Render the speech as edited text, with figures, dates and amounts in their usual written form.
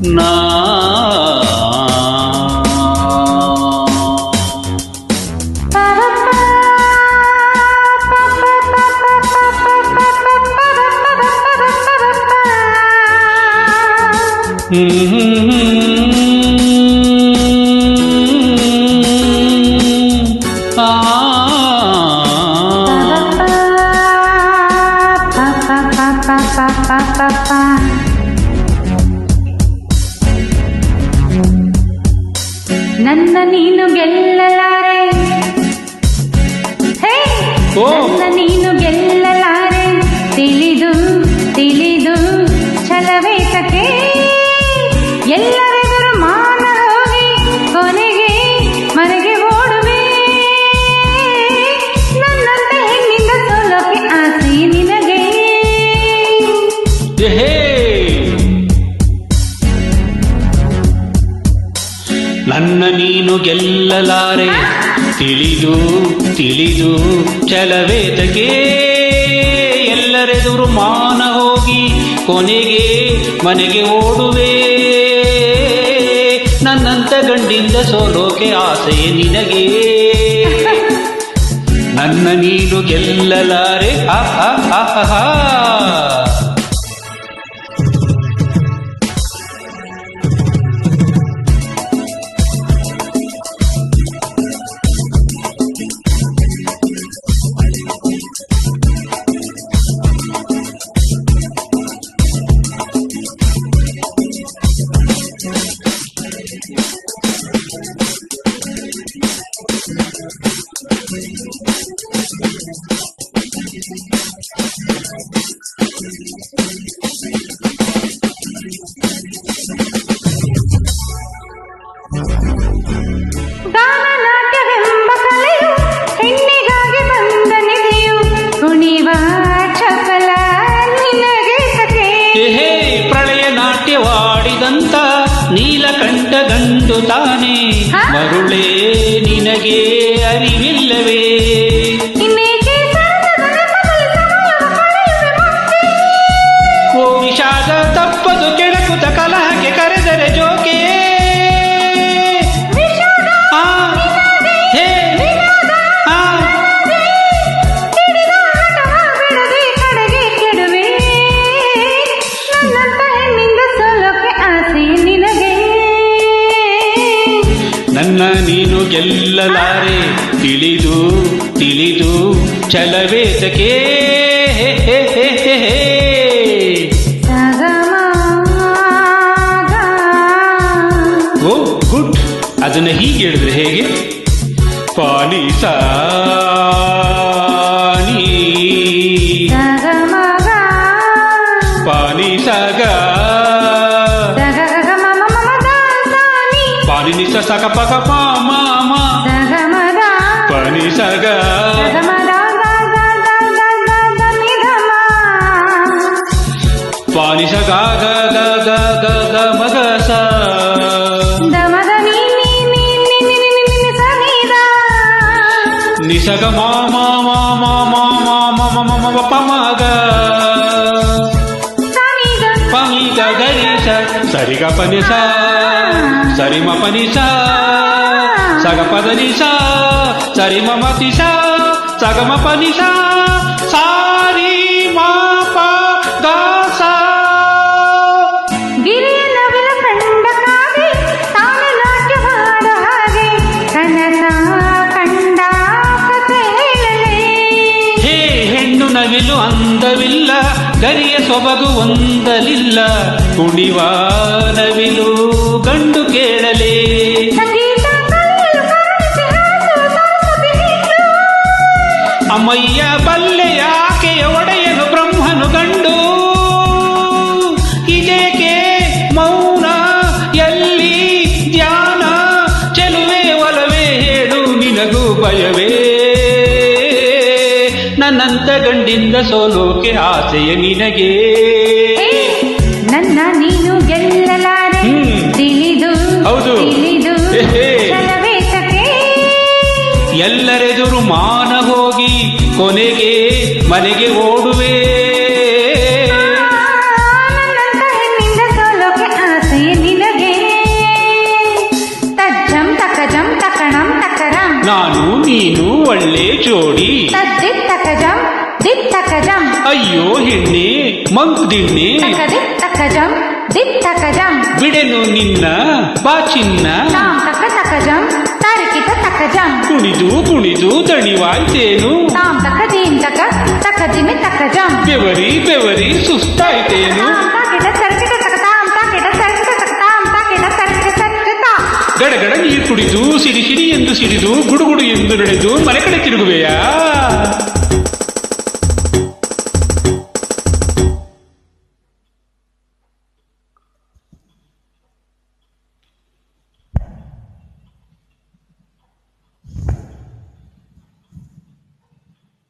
ನಾ ನನ್ನ ನೀನು ಗೆಲ್ಲಲಾರೆ, ನನ್ನ ನೀನು ಗೆಲ್ಲಲಾರೆ, ತಿಳಿದು ತಿಳಿದು ಛಲವೇತಕ್ಕೆ ಎಲ್ಲರೆದುರು ಮಾನ ಹೋಗಿ ಕೊನೆಗೆ ಮನೆಗೆ ಓಡುವೆ. ನನ್ನಂತ ಹೆಣ್ಣಿಂದ ಸೋಲೋಕೆ ಆಸೆ ನಿನಗೆ. ನನ್ನ ನೀನು ಗೆಲ್ಲಲಾರೆ, ತಿಳಿದು ತಿಳಿದು ಛಲವೇತಕ್ಕೆ ಎಲ್ಲರೆದುರು ಮಾನ ಹೋಗಿ ಕೊನೆಗೆ ಮನೆಗೆ ಓಡುವೆ. ನನ್ನಂತ ಗಂಡಿಂದ ಸೋಲೋಕೆ ಆಸೆ ನಿನಗೆ. ನನ್ನ ನೀನು ಗೆಲ್ಲಲಾರೆ. ಆಹಾ ಗಾನನಾಟ್ಯವೆಂಬ ಕಲೆಯು ಹೆಣ್ಣಿಗಾಗಿ ಬಂದ ನಿಧಿಯು, ಕುಣಿವ ಚಪಲ ನಿನಗೆ ಸಖೆ. ಪ್ರಳಯ ನಾಟ್ಯವಾಡಿದಂತ ನೀಲಕಂಠ ಗಂಡು ತಾನೇ, ಮರುಳೇ ನಿನಗೆ ಅರಿವಿಲ್ಲವೇ? ಓ ವಿಷಾದ ತಪ್ಪದು ಕೆಳಕುತ ಕಲಹಕ್ಕೆ ಕರೆದರೆ ಜೋಕೆ. ನನ್ನ ನೀನು ಗೆಲ್ಲಲಾರೆ, ತಿಳಿದು ತಿಳಿದು ಛಲವೇತಕ್ಕೆ. ಓ ಗುಡ್. ಅದನ್ನ ಹೀಗೆ ಹೇಳಿದ್ರೆ ಹೇಗೆ? ಪಾನಿ ಸಾನಿ ಪಾನಿ ಸಾಗ ಪಾನಿ ನಿಸ ಸಕ ಪಕ ಪಾ ಮಾ ಮಾ ಪಾನಿ ಸಾಗ ಪಾನಿ ಸ ಗ ಗ ಗ ಗ ಗ ಗ ಮಗ ಸ ನಿಸಗ ಮಾ ಮಾ ಮಾ ಮಾ ಮಾ ಮಾ ಮಾ ಮಾ ಮಾ ಪ ಮ ಗ ಪಮಿ ಗ ಗರಿ ಸ ಸರಿ ಗ ಪನಿ ಸ ಸರಿ ಮ ಪನಿ ಸ ಸಗ ಪದ ನಿ ಸ ಸರಿ ಮ ಮತಿ ಸ ಸಗ ಮ ಪನಿ ಸ ಸಾರಿ ಮ ಪ ಗ ಸ. ಗಿರಿಯ ನವಿಲ ಕಂಡ ಕಾಗೆ ತಾನು ನಾಟ್ಯ ಹಾಡೋ ಹಾಗೆ ಕನಸ ಕಂಡ ಕಥೆ ಹೇಳಲೇ. ಹೇ ಹೆಣ್ಣು ನವಿಲು ಅಂದವಿಲ್ಲ, ಗರಿಯ ಸೊಬಗು ಒಂದಲಿಲ್ಲ, ಕುಣಿವ ನವಿಲು ಗಂಡು ಕೇಳಲೇ. ಅಮ್ಮಯ್ಯ ಬಲ್ಲೆ ಯಾಕೆಯ ಒಡೆಯನು ಬ್ರಹ್ಮನು ಗಂಡು, ಇದೇಕೆ ಮೌನ ಎಲ್ಲಿ ಧ್ಯಾನ, ಚೆಲುವೆ ಒಲವೇ ಹೇಳು ನಿನಗೂ ಭಯವೇ. ನನ್ನಂತ ಗಂಡಿಂದ ಸೋಲೋಕೆ ಆಸೆಯ ನಿನಗೆ. ನನ್ನ ನೀನು ಗೆಲ್ಲಲಾರೆ, ತಿಳಿದು ಹೌದು ತಿಳಿದು ಛಲವೇತಕ್ಕೆ ಎಲ್ಲರೆದುರು ಮಾನ ಹೋಗಿ ಕೊನೆಗೆ ಮನೆಗೆ ಓಡುವೆ. ನನ್ನಂತ ಹೆಣ್ಣಿಂದ ಸೋಲೋಕೆ ಆಸೆಯ ನಿನಗೆ. ನೀನು ಒಳ್ಳೆ ಜೋಡಿ ತದ್ದಿತ್ತಕಜಂ ದಿತ್ತಕಜಂ ಅಯ್ಯೋ ಹೆಣ್ಣೆ ಮಂಕ್ ದಿಣ್ಣೆ ತಕದಿತ್ತಕಜಂ ದಿತ್ತಕಜಂ ಬಿಡೆನು ನಿನ್ನ ಬಾಚಿನ್ನ ತಾಂ ತಕತಕಜಂ ತರಿಕಿತ ತಕಜಂ ಕುಣಿದು ಕುಣಿದು ದಣಿವಾಯ್ತೇನು ತಾಂ ತಕದೀಂ ತಕ ತಕದಿಮಿ ತಕಜಂ ಬೆವರಿ ಬೆವರಿ ಸುಸ್ತಾಯ್ತೇನು ತಾಂ ತಾಕಿಟ ಸರಕಿಟ ತಕತಾಂ ತಾಕಿಟ ಸರಕಿಟ ತಕತಾಂ ತಾಕಿಟ ಸರಕಿಟ ಸರಕಿಟ ಗಡಗಡ ನೀರು ಕುಡಿದು ಸಿಡಿ ಸಿಡಿ ಎಂದು ಸಿಡಿದು ಗುಡುಗುಡು ಎಂದು ನಡೆದು ಮನೆ ಕಡೆ ತಿರುಗುವೆಯಾ